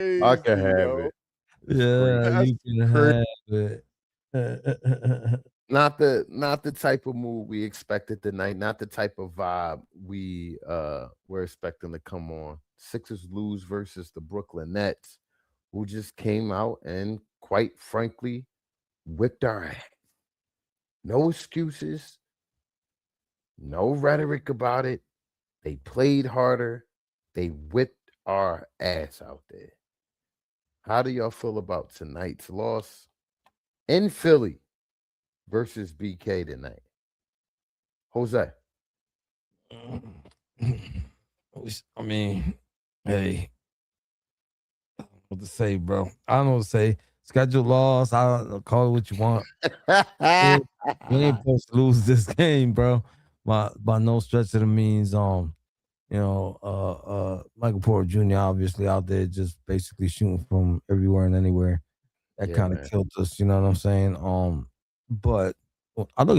I can have yo. it. It's Yeah, crazy. That's you can crazy. have it. Not the type of move we expected tonight. Not the type of vibe we were expecting to come on. Sixers lose versus the Brooklyn Nets, who just came out and quite frankly whipped our ass. No excuses, no rhetoric about it. They played harder. They whipped our ass out there. How do y'all feel about tonight's loss in Philly versus BK tonight? Jose. I mean, hey, what to say, bro? I don't know what to say. Schedule loss. I don't call it what you want. We we ain't supposed to lose this game, bro. By no stretch of the means. Michael Porter Jr. obviously out there just basically shooting from everywhere and anywhere. That Yeah, kind of man. killed us. You know what I'm saying? But I look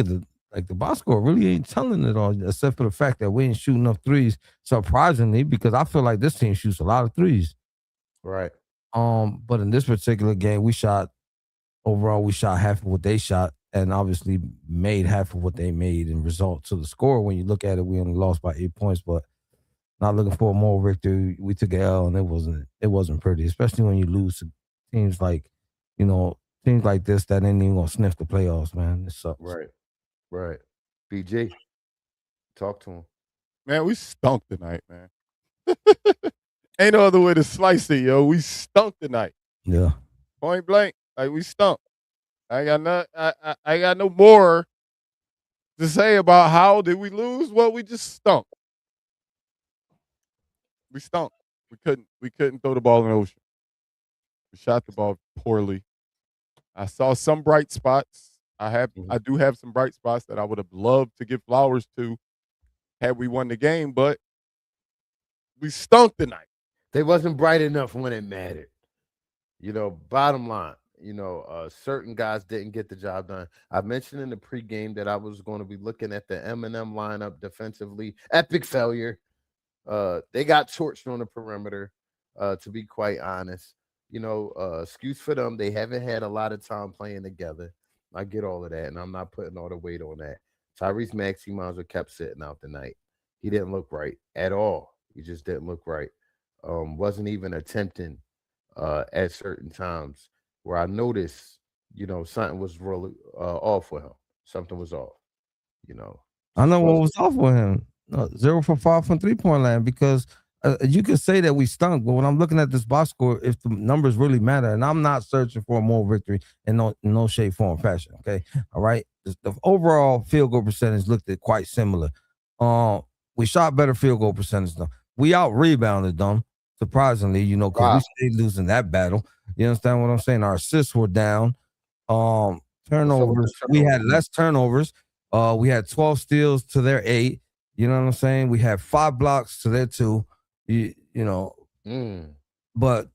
at the box score really ain't telling it all, except for the fact that we ain't shooting enough threes. Surprisingly, because I feel like this team shoots a lot of threes. Right. But in this particular game, we shot half of what they shot, and obviously made half of what they made in result to the score. When you look at it, we only lost by 8 points, but not looking for a moral victory. We took an L, and it wasn't pretty, especially when you lose to teams like, you know, teams like this that ain't even gonna sniff the playoffs, man. It sucks. Right. Right. BG, talk to him. Man, we stunk tonight, man. Ain't no other way to slice it, yo. We stunk tonight. Yeah. Point blank. Like we stunk. I got I got no more to say about how did we lose. Well, we just stunk. We stunk. We couldn't throw the ball in the ocean. We shot the ball poorly. I saw some bright spots. Mhm. I do have some bright spots that I would have loved to give flowers to had we won the game, but we stunk tonight. They wasn't bright enough when it mattered. Bottom line, certain guys didn't get the job done. I mentioned in the pregame that I was going to be looking at the Eminem lineup defensively. Epic failure. They got torched on the perimeter, to be quite honest. Excuse for them. They haven't had a lot of time playing together. I get all of that, and I'm not putting all the weight on that. Tyrese Maxey might as well kept sitting out the night. He didn't look right at all. He just didn't look right. Wasn't even attempting at certain times where I noticed, something was really off with him. Something was off, you know. I Just know what wasn't was off with him. No, 0 for 5 from 3 point land because you could say that we stunk, but when I'm looking at this box score, if the numbers really matter, and I'm not searching for a more victory in no shape, form, fashion. Okay, all right. The overall field goal percentage looked at quite similar. We shot better field goal percentage though. We out rebounded them surprisingly, because we wow. stayed losing that battle. You understand what I'm saying? Our assists were down. Um, What's up with the Turnovers, we had turnovers? less turnovers. We had 12 steals to their 8. You know what I'm saying? We had 5 blocks to their 2. You know, Mm, but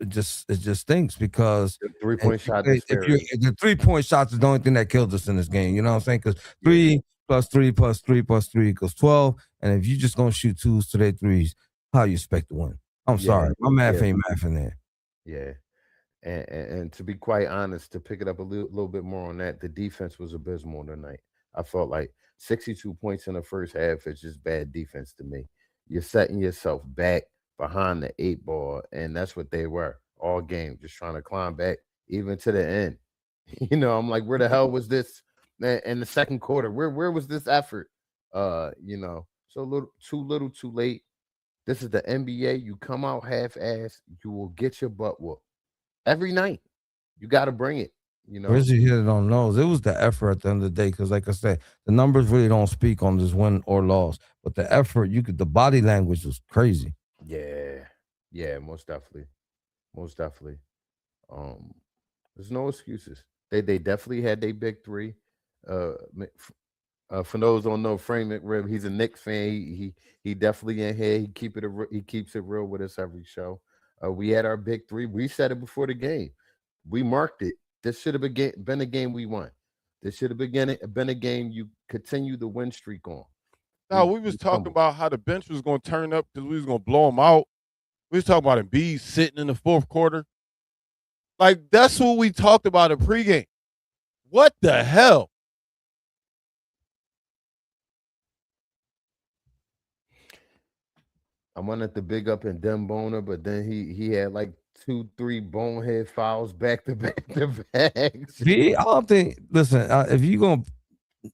it just stinks because the three if point you shot play, disparity. if the 3 point shots is the only thing that killed us in this game. You know what I'm saying? Because Yeah, 3 plus 3 plus 3 plus 3 equals 12. And if you just gonna shoot twos to their threes, how you expect to win? I'm yeah, sorry, my math yeah, ain't math in there. yeah. And to be quite honest, to pick it up a little bit more on that, the defense was abysmal tonight. I felt like 62 points in the first half is just bad defense to me. You're setting yourself back behind the 8 ball, and that's what they were all game, just trying to climb back even to the end. I'm like, where the hell was this in the second quarter? Where was this effort? So little, too late. This is the NBA. You come out half ass, you will get your butt whooped every night. You got to bring it. You know. Rizzy hit it on nose. It was the effort at the end of the day, because, like I said, the numbers really don't speak on this win or loss. But the effort, the body language was crazy. Yeah, yeah, most definitely, most definitely. Um, there's no excuses. They definitely had their big three. For those who don't know, Frank McRib, he's a Knicks fan. He definitely in here. He keeps it real with us every show. We had our big three. We said it before the game. We marked it. This should have been a game we won. This should have been a game you continue the win streak on. Now We we was we talking fumbled. about how the bench was going to turn up because we was going to blow them out. We was talking about Embiid sitting in the fourth quarter. Like, that's what we talked about in pregame. What the hell? I wanted to big up in Dem Boner, but then he had like 2-3 bonehead fouls back to back to back. V, I don't think. Listen, if you want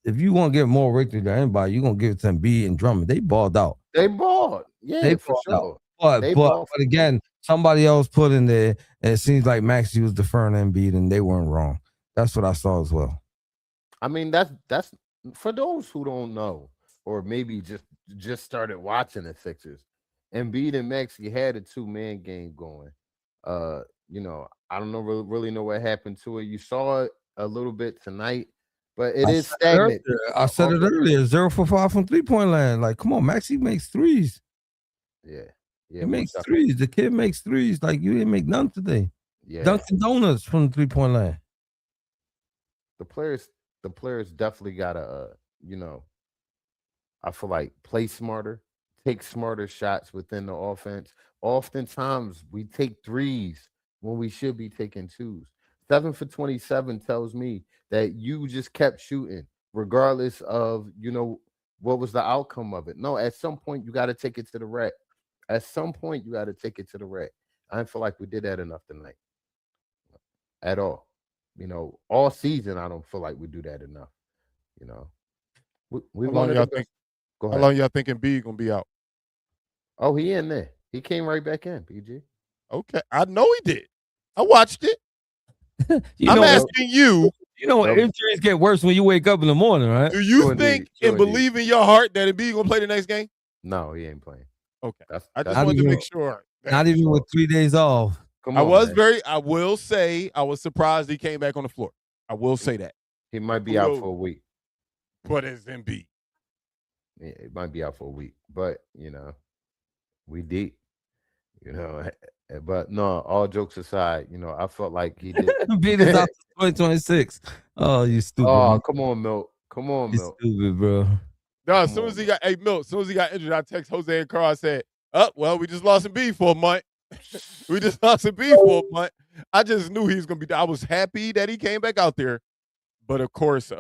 to give more victory to anybody, you're gonna give it to Embiid and Drummond. They balled out. They balled, yeah, They for balled sure. out. They But balled. again, somebody else put in there, and it seems like Maxey was deferring Embiid, and they weren't wrong. That's what I saw as well. I mean, that's for those who don't know, or maybe just started watching the Sixers. Embiid and Maxey had a 2-man game going. I don't know really know what happened to it. You saw it a little bit tonight, but it is stagnant. I said it earlier. 0 for 5 from 3-point land. Like, come on, Maxey makes threes. Yeah, he makes threes. The kid makes threes. Like, you didn't make none today. Yeah, Dunkin' Donuts from the 3-point line. The players definitely gotta, I feel like play smarter, take smarter shots within the offense. Oftentimes we take threes when we should be taking twos. 7 for 27 tells me that you just kept shooting regardless of, what was the outcome of it. No, at some point you got to take it to the rack. At some point you got to take it to the rack. I don't feel like we did that enough tonight at all. All season I don't feel like we do that enough. We How long y'all think? Go ahead. How long y'all think Embiid gonna be out? Oh, he in there. He came right back in, PG. Okay, I know he did. I watched it. I'm asking you. Injuries get worse when you wake up in the morning, right? Do you think and believe in your heart that Embiid gonna play the next game? No, he ain't playing. Okay, I just wanted to make sure. Not even with 3 days off. I will say, I was surprised he came back on the floor. I will say that. He might be out for a week. But it's Embiid. Yeah, it might be out for a week. But, we deep. But no, all jokes aside, I felt like he did. Beat us out to 2026. Oh, you stupid. Oh, man. come on, Milt. Come on, Milt. Stupid, bro. No, as soon as he got injured, I text Jose and Carl. I said, well, we just lost Embiid for a month. We just lost Embiid for a month. I just knew he was going to be. I was happy that he came back out there. But, of course,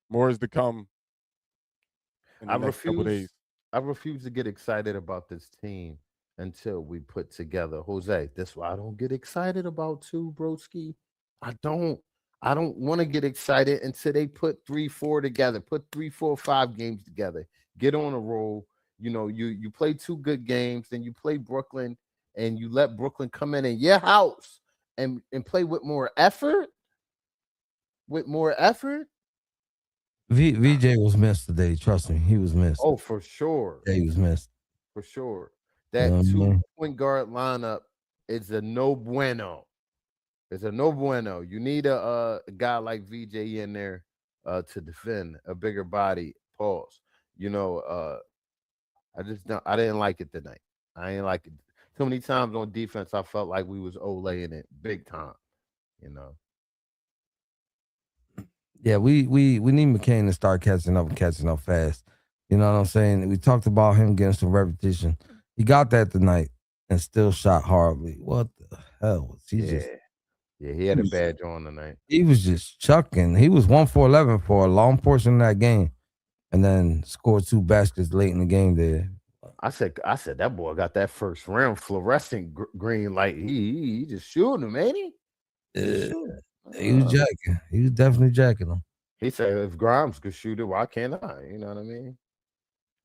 more is to come in the next couple days. I refuse to get excited about this team until we put together. Jose, that's why I don't get excited about too, broski. I don't want to get excited until they put 3-4 together, put 3, 4, 5 games together, get on a roll. You play 2 good games, then you play Brooklyn, and you let Brooklyn come in your house and play with more effort. VJ was missed today. Trust me, he was missed. Oh, for sure. Yeah, he was missed. For sure. That 2-point guard lineup is a no bueno. It's a no bueno. You need a guy like VJ in there to defend a bigger body. Pause. I didn't like it tonight. I ain't like it. So many times on defense, I felt like we was Olaying it big time. Yeah, we need McCain to start catching up fast. You know what I'm saying? We talked about him getting some repetition. He got that tonight and still shot horribly. What the hell was he just? Yeah, he had a badge on tonight. He was just chucking. He was 1 for 11 for a long portion of that game, and then scored 2 baskets late in the game. There, I said that boy got that first round fluorescent green light. He just shooting him, ain't he? He was jacking. He was definitely jacking him. He said, "If Grimes could shoot it, why can't I?" You know what I mean?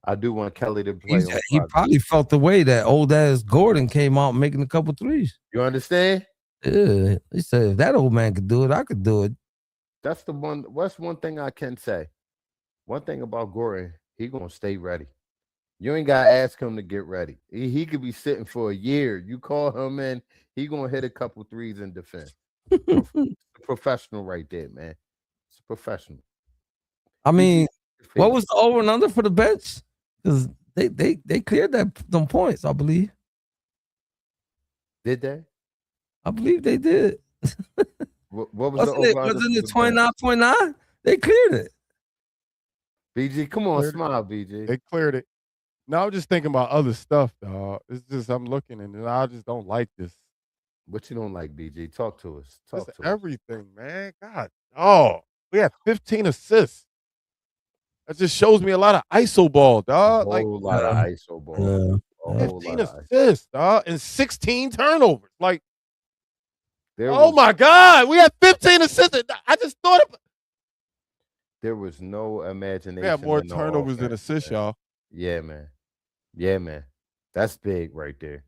I do want Kelly to play. He probably felt the way that old ass Gordon came out making a couple threes. You understand? Yeah. He said, if that old man could do it, I could do it. That's the one. What's one thing I can say? One thing about Gordon, he gonna stay ready. You ain't gotta ask him to get ready. He could be sitting for a year. You call him in, he gonna hit a couple threes and defend. Professional right there, man. It's professional. I mean, what was the over and under for the bench? Because they cleared them points, I believe. Did they? I believe they did. What was the over? Wasn't it 29.9? They cleared it. BG, come on, smile, BG. They cleared it. No, I'm just thinking about other stuff, dog. It's just I'm looking and I just don't like this. What you don't like, BG? Talk to us. Just Talk to us. everything, man. God, oh, we had 15 assists. That just shows me a lot of ISO ball, A dog. Like whole lot of ISO ball. A whole 15 lot of ISO. assists, dog, and 16 turnovers. Like, There oh was my God, we had 15 assists. I just thought there was no imagination. we had more in the turnovers than offense, assists, man. y'all. Yeah, man. Yeah, man. That's big right there.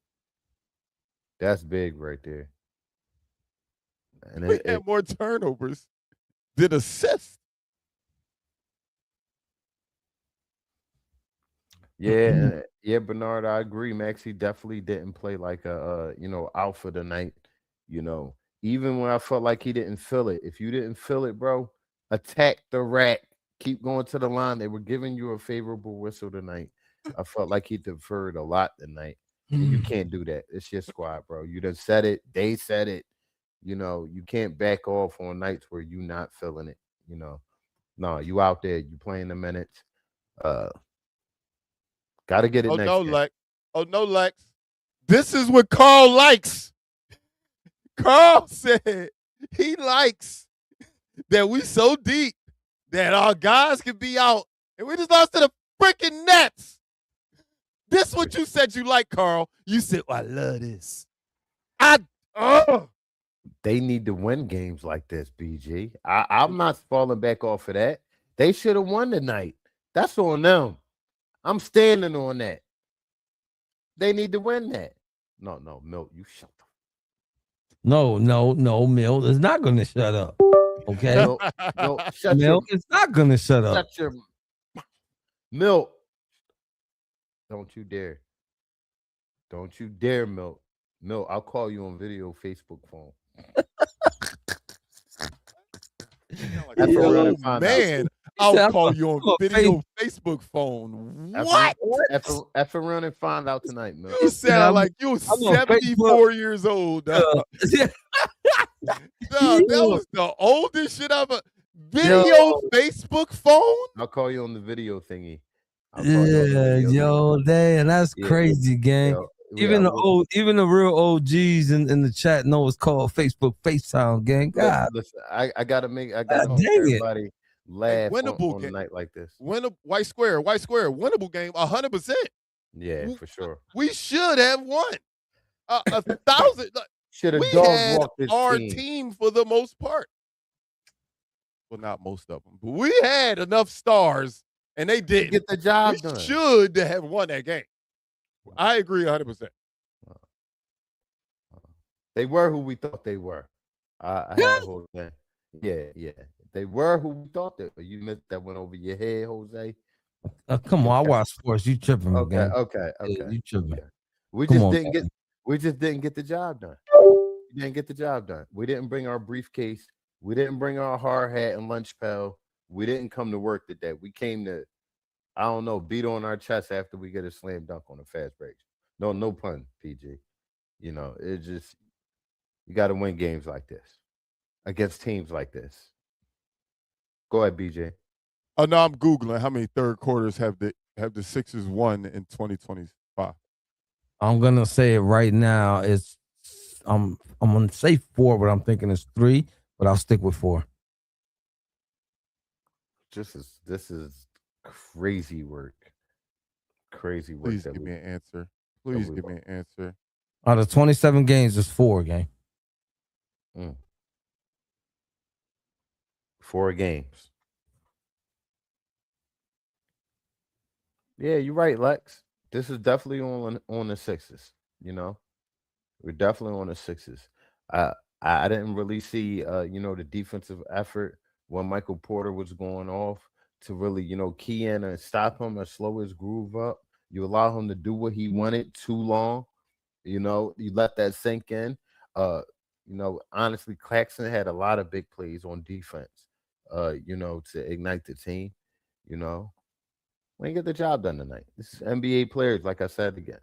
That's big right there. And We had more turnovers than assists. yeah, yeah, Bernard, I agree. Maxie definitely didn't play like a alpha tonight. You know, even when I felt like he didn't feel it. If you didn't feel it, bro, attack the rack. Keep going to the line. They were giving you a favorable whistle tonight. I felt like he deferred a lot tonight. And you can't do that. It's your squad, bro. You done said it. They said it. You know, you can't back off on nights where you not feeling it. You know, no, you out there. You playing the minutes. Got to get it Oh next no, game. Lex. Oh no, Lex. This is what Carl likes. Carl said he likes that we so deep that our guys can be out, and we just lost to the freaking Nets. This is what you said you like, Carl. You said, well, I love this. They need to win games like this, BG. I'm not falling back off of that. They should have won tonight. That's on them. I'm standing on that. They need to win that. No, Milt, you shut up. No, Milt is not going to shut up. Okay, Milt, Milt is not going to shut up. Shut your Milt. Don't you dare. Don't you dare, Milt. Milt, I'll call you on video Facebook phone. Oh, man, I'll call you on video Facebook phone. What? F around and find out tonight, Milt. You sound like you 74 years old. Dog. Dog, that was the oldest shit ever. Video Facebook phone? I'll call you on the video thingy. Damn, that's crazy, gang. Even the real OGs in the chat know it's called Facebook FaceTime, gang. God, listen, I gotta make everybody laugh on a night like this. White square, winnable game, 100%. Yeah, for sure. We should have won 1,000. Should have we dog had walked this our team for the most part. Well, not most of them, but we had enough stars, and they didn't get the job done. Should have won that game. I agree 100%. They were who we thought they were. I had a whole thing. Yeah. They were who we thought they were. You missed that one over your head, Jose. Come on, I watch sports. You tripping, okay. Yeah, you tripping. Okay. We just didn't get the job done. We didn't get the job done. We didn't bring our briefcase. We didn't bring our hard hat and lunch pail. We didn't come to work today. We came to, I don't know, beat on our chest after we get a slam dunk on a fast break. No pun, PG. You know, it just, you got to win games like this against teams like this. Go ahead, BJ. Oh no, I'm googling how many third quarters have the Sixers won in 2025. I'm gonna say it right now. I'm gonna say 4, but I'm thinking it's 3. But I'll stick with 4. This is crazy work. Crazy work. Please give me an answer. Please give me an answer. Out of 27 games, it's 4 game. 4 games. Yeah, you're right, Lex. This is definitely on the Sixers. You know, we're definitely on the Sixers. I didn't really see the defensive effort when Michael Porter was going off to really key in and stop him and slow his groove up. You allow him to do what he wanted too long. You let that sink in. Honestly, Claxton had a lot of big plays on defense. To ignite the team. We ain't get the job done tonight. This is NBA players, like I said again.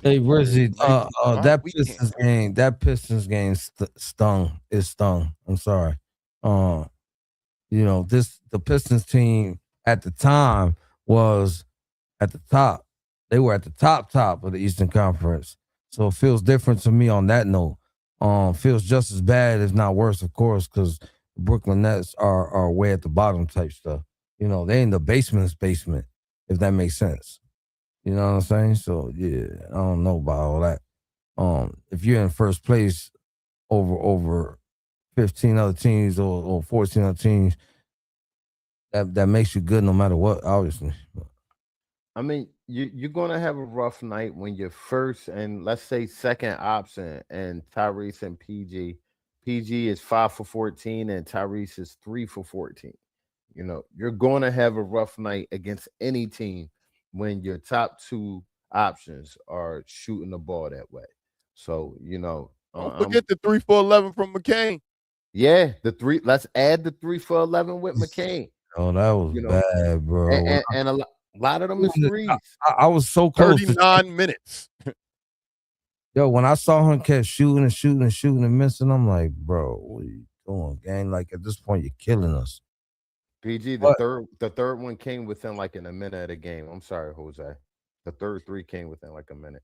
Hey, Rizzy, that Pistons game stung. It stung. I'm sorry. The Pistons team at the time was at the top. They were at the top of the Eastern Conference. So it feels different to me on that note. Feels just as bad, if not worse, of course, because the Brooklyn Nets are way at the bottom type stuff. They in the basement's basement, if that makes sense. You know what I'm saying? So yeah, I don't know about all that. If you're in first place over 15 other teams or 14 other teams, that makes you good no matter what, obviously. I mean, you're gonna have a rough night when your first and let's say second option and Tyrese and PG. PG is 5 for 14 and Tyrese is 3 for 14. You're gonna have a rough night against any team when your top two options are shooting the ball that way. So, Don't forget the 3 for 11 from McCain. yeah, the three. Let's add the 3 for 11 with McCain. Oh, that was bad, bro. And a lot of them is threes. I was so close 39 minutes. Yo, when I saw him kept shooting and missing, I'm like, bro, what are you doing, gang? Like at this point, you're killing us. PG, the third one came within like in a minute of the game. I'm sorry, Jose. The third three came within like a minute.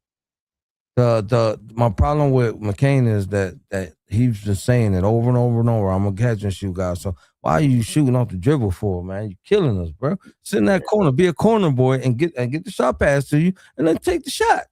My problem with McCain is that he's just saying it over and over and over. I'm gonna catch and shoot, guys. So why are you shooting off the dribble for, man? You're killing us, bro. Sit in that corner, be a corner boy, and get the shot pass to you, and then take the shot.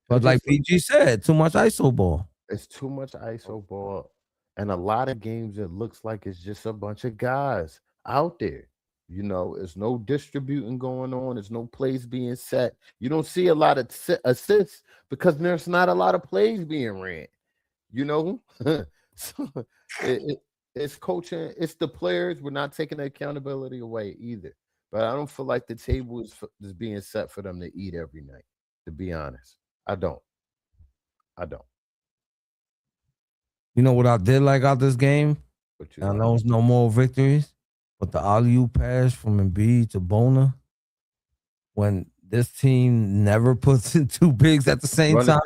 But like PG said, too much ISO ball. It's too much ISO ball, and a lot of games it looks like it's just a bunch of guys out there. There's no distributing going on. There's no plays being set. You don't see a lot of assists because there's not a lot of plays being ran. So it's coaching. It's the players. We're not taking the accountability away either. But I don't feel like the table is being set for them to eat every night. To be honest, I don't. You know what I did like out this game? I know it's no more victories. But the alley-oop pass from Embiid to Bona, when this team never puts in two bigs at the same time.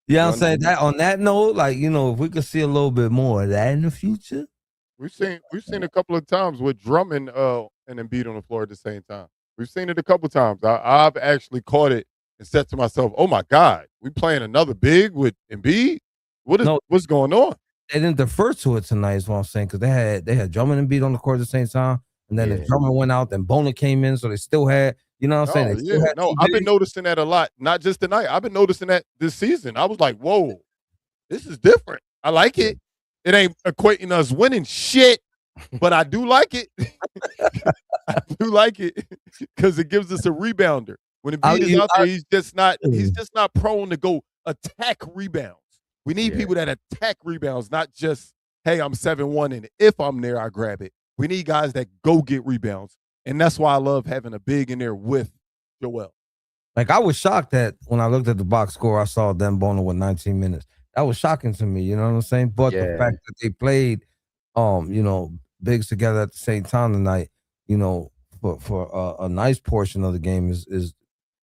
Yeah, I'm saying that on that note, like, if we could see a little bit more of that in the future. We've seen a couple of times with Drummond and Embiid on the floor at the same time. We've seen it a couple of times. I've actually caught it and said to myself, "Oh my God, we playing another big with Embiid? What's going on?" They didn't defer to it tonight, is what I'm saying, because they had Drummond and Embiid on the court at the same time, and then the Drummond went out, then Bona came in, so they still had, you know what I'm saying? I've been noticing that a lot, not just tonight. I've been noticing that this season. I was like, whoa, this is different. I like it. It ain't equating us winning shit, but I do like it. I do like it because it gives us a rebounder. When Embiid is out there, he's just not prone to go attack rebounds. We need people that attack rebounds, not just, hey, I'm 7-1, and if I'm there, I grab it. We need guys that go get rebounds, and that's why I love having a big in there with Joel. Like, I was shocked that when I looked at the box score, I saw Dan Bona with 19 minutes. That was shocking to me, you know what I'm saying? But the fact that they played, bigs together at the same time tonight, for a nice portion of the game is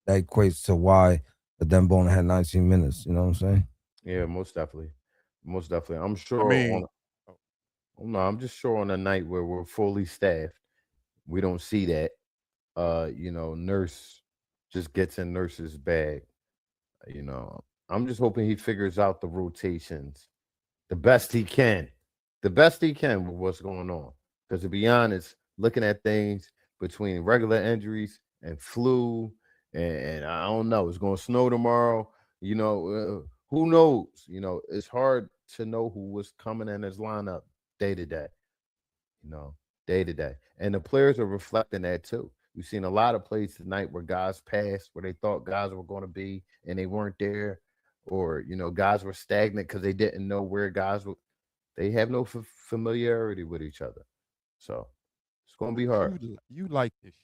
that equates to why the Dan Bona had 19 minutes. You know what I'm saying? Yeah, most definitely. I'm sure. I'm just sure on a night where we're fully staffed, we don't see that. Nurse just gets in Nurse's bag. I'm just hoping he figures out the rotations the best he can with what's going on. Because to be honest, looking at things between regular injuries and flu, and I don't know, it's going to snow tomorrow. Who knows? It's hard to know who was coming in his lineup day to day. And the players are reflecting that too. We've seen a lot of plays tonight where guys passed where they thought guys were going to be and they weren't there, or guys were stagnant because they didn't know where guys were. They have no familiarity with each other, so it's going to be hard. You like this?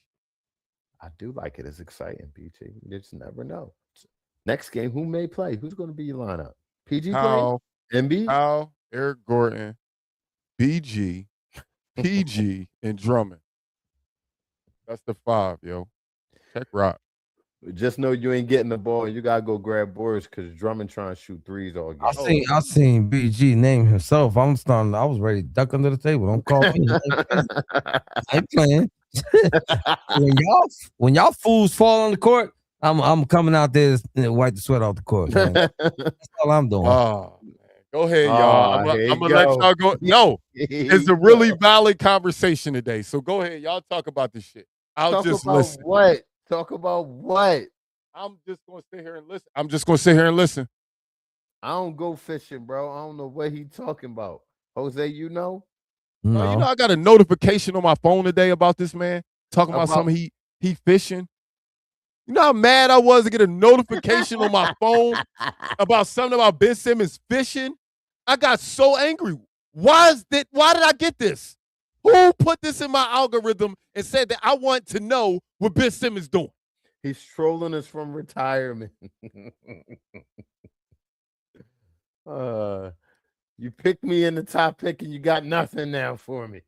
I do like it. It's exciting, PG. You just never know. Next game, who may play? Who's going to be your lineup? PG play? Embiid? Powell, Eric Gordon, BG, PG, and Drummond. That's the 5, yo. Check rock. Just know you ain't getting the ball. You gotta go grab Boris because Drummond trying to shoot threes all game. I seen BG name himself. I was ready to duck under the table. Don't call me. I ain't playing. when y'all fools fall on the court, I'm coming out there to wipe the sweat off the court, man. That's all I'm doing. Oh, man. Go ahead, y'all. Oh, here I'm you gonna let go. y'all go. No, Here it's you a really go. valid conversation today. So go ahead, y'all talk about this shit. I'll Talk just about listen. what? Talk about what? I'm just gonna sit here and listen. I'm just gonna sit here and listen. I don't go fishing, bro. I don't know what he talking about. Jose, you know? No, you No. know I got a notification on my phone today about this man talking about About- something he fishing. You know how mad I was to get a notification on my phone about something about Ben Simmons fishing? I got so angry. Why did I get this? Who put this in my algorithm and said that I want to know what Ben Simmons doing? He's trolling us from retirement. You picked me in the top pick and you got nothing now for me.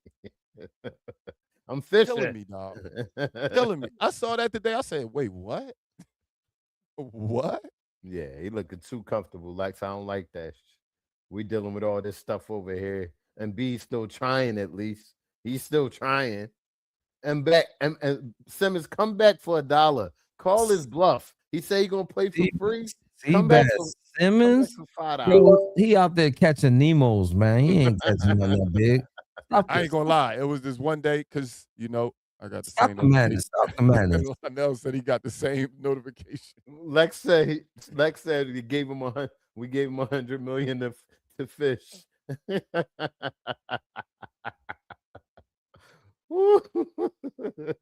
I'm fishing. Killing me, dog. Killing me. I saw that today. I said, wait, what? What? Yeah, he looking too comfortable. Like, I don't like that. We dealing with all this stuff over here. And B's still trying at least. He's still trying. And Simmons, come back for $1. Call his bluff. He say he gonna play for free. Come back for Simmons, for $5. bro, he out there catching Nemos, man. He ain't catching nothing that big. I ain't gonna lie. It was this one day because I got the Stop same the madness. Stop the madness. Lionel said he got the same notification. Lex said we gave him $100 million to fish. Come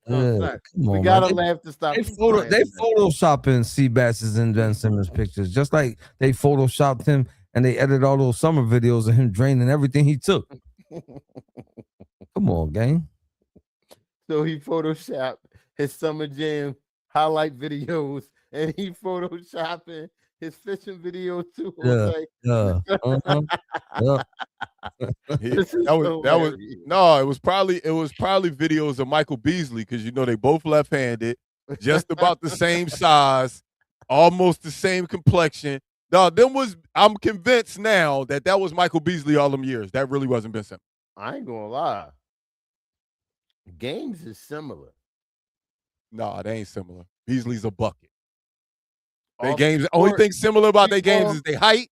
on, we gotta man. laugh to stop. They photoshopping Seabass's and Ben Simmons pictures, just like they photoshopped him and they edited all those summer videos of him draining everything he took. Come on, gang. So he photoshopped his summer jam highlight videos, and he photoshopping his fishing videos too. Yeah. It was probably videos of Michael Beasley because they both left-handed, just about the same size, almost the same complexion. No, I'm convinced now that was Michael Beasley all them years. That really wasn't Ben Simmons. I ain't gonna lie. Games is similar. No, they ain't similar. Beasley's a bucket. The only thing similar about their games is their height,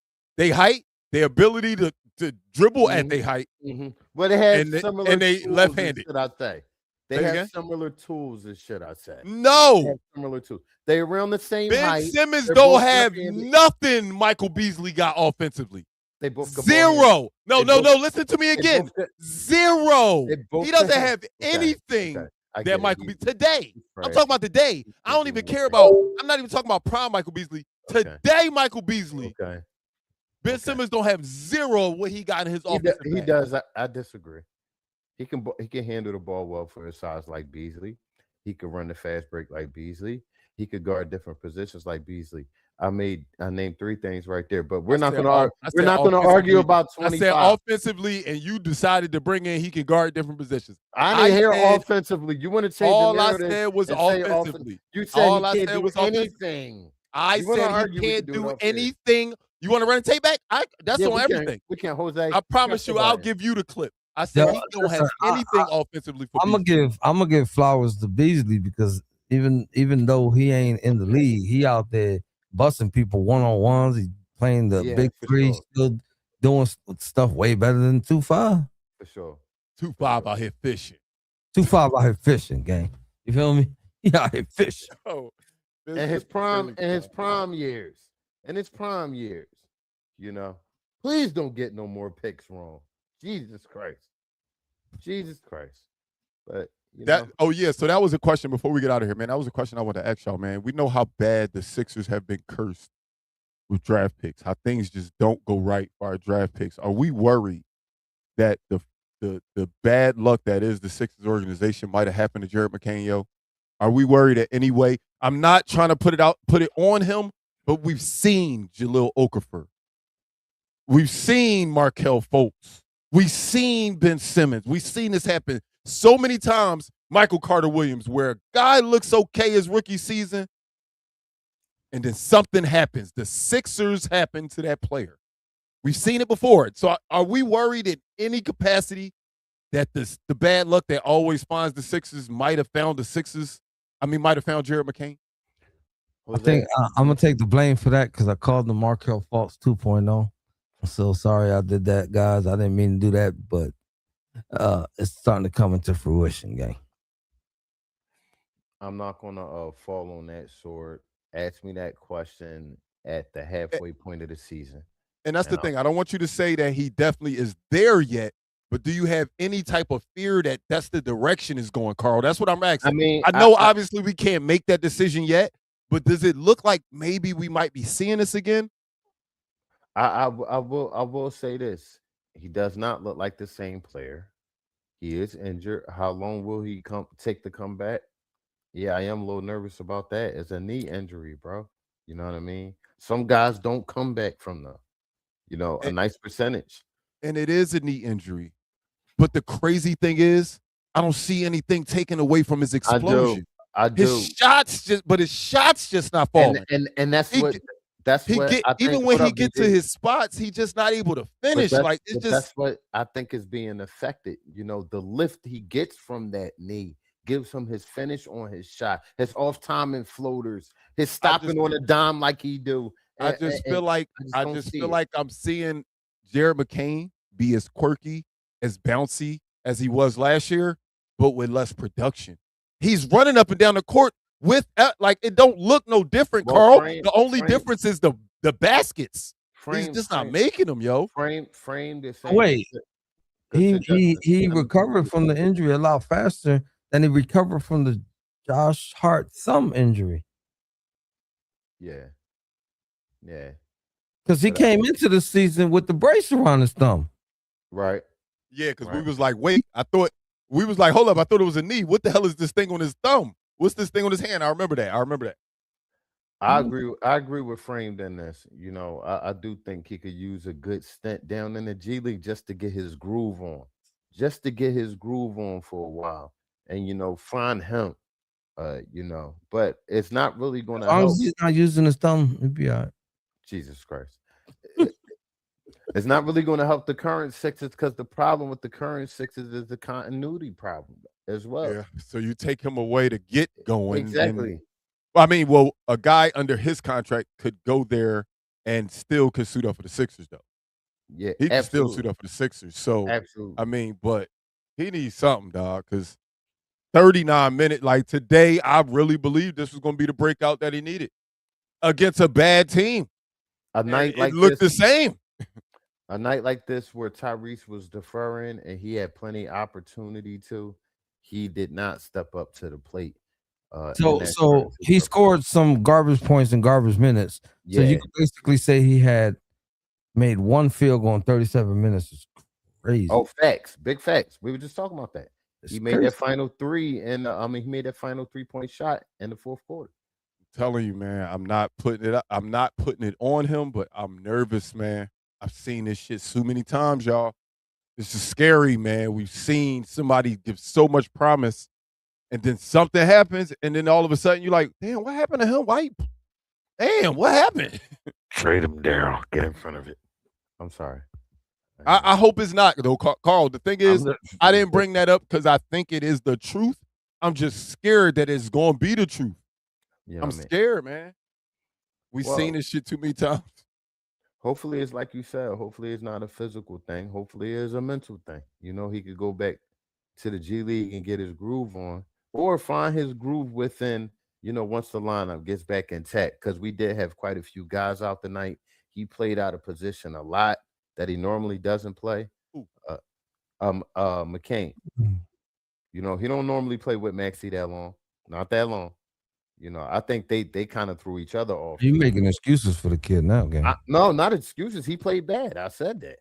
their ability to dribble at their height. Mm-hmm. But they have similar and they left-handed. Should I say? They have similar tools, as should I say? No, they have similar tools. They around the same height. Ben Simmons don't have nothing Michael Beasley got offensively. They both zero. No. Listen to me again. Zero. He doesn't have anything that Michael Beasley today. I'm talking about today. I don't even care about. I'm not even talking about prime Michael Beasley. Today, Michael Beasley. Okay. Ben Simmons don't have zero what he got in his offense. He does. I disagree. He can handle the ball well for his size like Beasley. He could run the fast break like Beasley. He could guard different positions like Beasley. I named 3 things right there, but we're not going to argue about 25. I said offensively, and you decided to bring in he can guard different positions. I didn't hear offensively. You want to change all the narrative? I said was offensively. You said all I said was anything. I said he can't do anything. You want to run the tape back? That's on everything. We can't, Jose. I promise you, I'll give you the clip. I said he don't have anything offensively for Beasley. I'm gonna give flowers to Beasley because even though he ain't in the league, he out there busting people one-on-ones. He's playing the big three, still doing stuff way better than 2-5. For sure. 2-5 out here fishing. 2-5 out here fishing, gang. You feel me? He out here fishing. Oh, in his prime years. Please don't get no more picks wrong. Jesus Christ. But so that was a question before we get out of here, man. That was a question I wanted to ask y'all, man. We know how bad the Sixers have been cursed with draft picks, how things just don't go right for our draft picks. Are we worried that the bad luck that is the Sixers organization might have happened to Jared McCain, yo? Are we worried in any way? I'm not trying to put it on him, but we've seen Jahlil Okafor. We've seen Markelle Fultz. We've seen Ben Simmons. We've seen this happen so many times. Michael Carter-Williams, where a guy looks okay his rookie season, and then something happens. The Sixers happen to that player. We've seen it before. So are we worried in any capacity that the bad luck that always finds the Sixers might have found the Sixers. I mean, might have found Jared McCain. I think I'm gonna take the blame for that because I called the Markel Fultz 2.0. I'm so sorry I did that, guys. I didn't mean to do that, but it's starting to come into fruition, gang. I'm not gonna fall on that sword. Ask me that question at the halfway point of the season. And that's the thing. I don't want you to say that he definitely is there yet, but do you have any type of fear that that's the direction is going, Carl? That's what I'm asking. I mean, I know obviously we can't make that decision yet, but does it look like maybe we might be seeing this again? I will say this. He does not look like the same player. He is injured. How long will he take to come back? Yeah, I am a little nervous about that. It's a knee injury, bro. You know what I mean? Some guys don't come back from them. A nice percentage. And it is a knee injury. But the crazy thing is, I don't see anything taken away from his explosion. I do. His shots just not falling. And that's what I think. Even when he gets to his spots, he just not able to finish. That's what I think is being affected. The lift he gets from that knee gives him his finish on his shot, his off timing floaters, his stopping on a dime like he do. I just feel like I'm seeing Jared McCain be as quirky, as bouncy as he was last year, but with less production. He's running up and down the court with it don't look no different, Carl. The only difference is the baskets. He's just not making them, yo. Frame the same. Wait, he recovered from the injury a lot faster than he recovered from the Josh Hart thumb injury. Yeah. Because he came into the season with the brace around his thumb. Right. Yeah, because we was like, wait, hold up, I thought it was a knee. What the hell is this thing on his thumb? What's this thing on his hand? I remember that. I agree with Framed in this. I do think he could use a good stint down in the G League just to get his groove on. For a while. And find him. But it's not really going to help. As long as he's not using his thumb, it'd be all right. Jesus Christ. It's not really going to help the current Sixers because the problem with the current Sixers is the continuity problem as well. Yeah. So you take him away to get going. Exactly. A guy under his contract could go there and still could suit up for the Sixers, though. Yeah, he can still suit up for the Sixers. So absolutely. But he needs something, dog, because 39 minutes, like today, I really believe this was going to be the breakout that he needed against a bad team. It looked the same. A night like this where Tyrese was deferring and he had plenty of opportunity to, he did not step up to the plate. So he scored some garbage points and garbage minutes. Yeah. So you can basically say he had made one field goal in 37 minutes. It's crazy. Oh, facts. Big facts. We were just talking about that. He made that final three, and he made that final 3-point shot in the fourth quarter. I'm telling you, man, I'm not putting it up. I'm not putting it on him, but I'm nervous, man. I've seen this shit so many times, y'all. This is scary, man. We've seen somebody give so much promise, and then something happens, and then all of a sudden you're like, damn, what happened to him? Damn, what happened? Trade him, Daryl. Get in front of it. I'm sorry. I hope it's not, though, Carl. The thing is, I didn't bring that up because I think it is the truth. I'm just scared that it's going to be the truth. I'm scared, man. We've seen this shit too many times. Hopefully it's like you said. Hopefully it's not a physical thing. Hopefully it's a mental thing. He could go back to the G League and get his groove on, or find his groove within, once the lineup gets back intact. Because we did have quite a few guys out tonight. He played out of position a lot that he normally doesn't play. McCain. He don't normally play with Maxey that long. Not that long. I think they kind of threw each other off. You making excuses for the kid now, gang? No, not excuses. He played bad. I said that.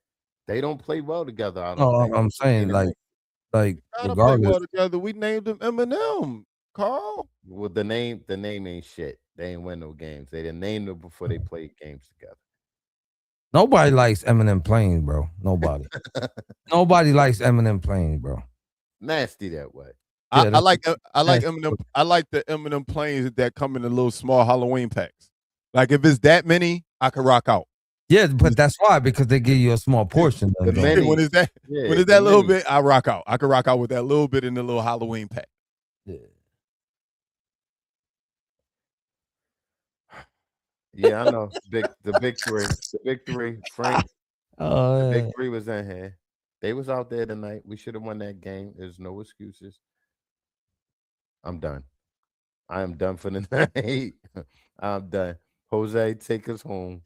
They don't play well together. I'm saying like regardless. Play well together. We named him Eminem, Carl. Well, the name ain't shit. They ain't win no games. They didn't name them before they played games together. Nobody likes Eminem playing, bro. Nobody. Nobody likes Eminem playing, bro. Nasty that way. I like Eminem. I like the Eminem planes that come in the little small Halloween packs. Like if it's that many, I can rock out. Yeah, but that's why, because they give you a small portion of The them. many- when is that? Yeah, When is the that little many. bit? I rock out. I can rock out with that little bit in the little Halloween pack. Yeah. Yeah, I know. The big three. The big three. Frank, the big three was in here. They was out there tonight. We should have won that game. There's no excuses. I'm done. I am done for the night. I'm done. Jose, take us home.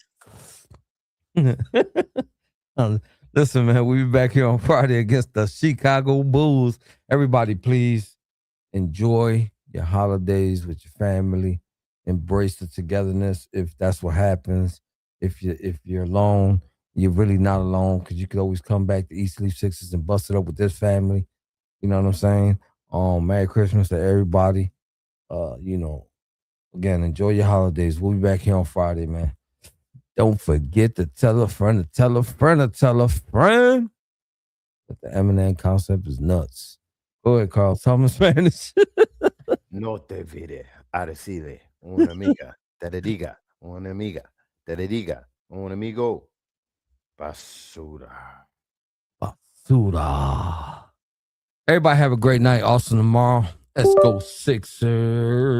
Listen, man, we'll be back here on Friday against the Chicago Bulls. Everybody, please enjoy your holidays with your family. Embrace the togetherness if that's what happens. If you're alone, you're really not alone, because you could always come back to East Leaf Sixes and bust it up with this family. You know what I'm saying? Merry Christmas to everybody. Again, enjoy your holidays. We'll be back here on Friday, man. Don't forget to tell a friend to tell a friend to tell a friend that the Eminem concept is nuts. Go ahead, Carl. Tell me Spanish. No te vire a decirle una amiga, te le diga, una amiga, te le diga, un amigo, basura. Basura. Everybody have a great night. Awesome tomorrow. Let's go Sixers.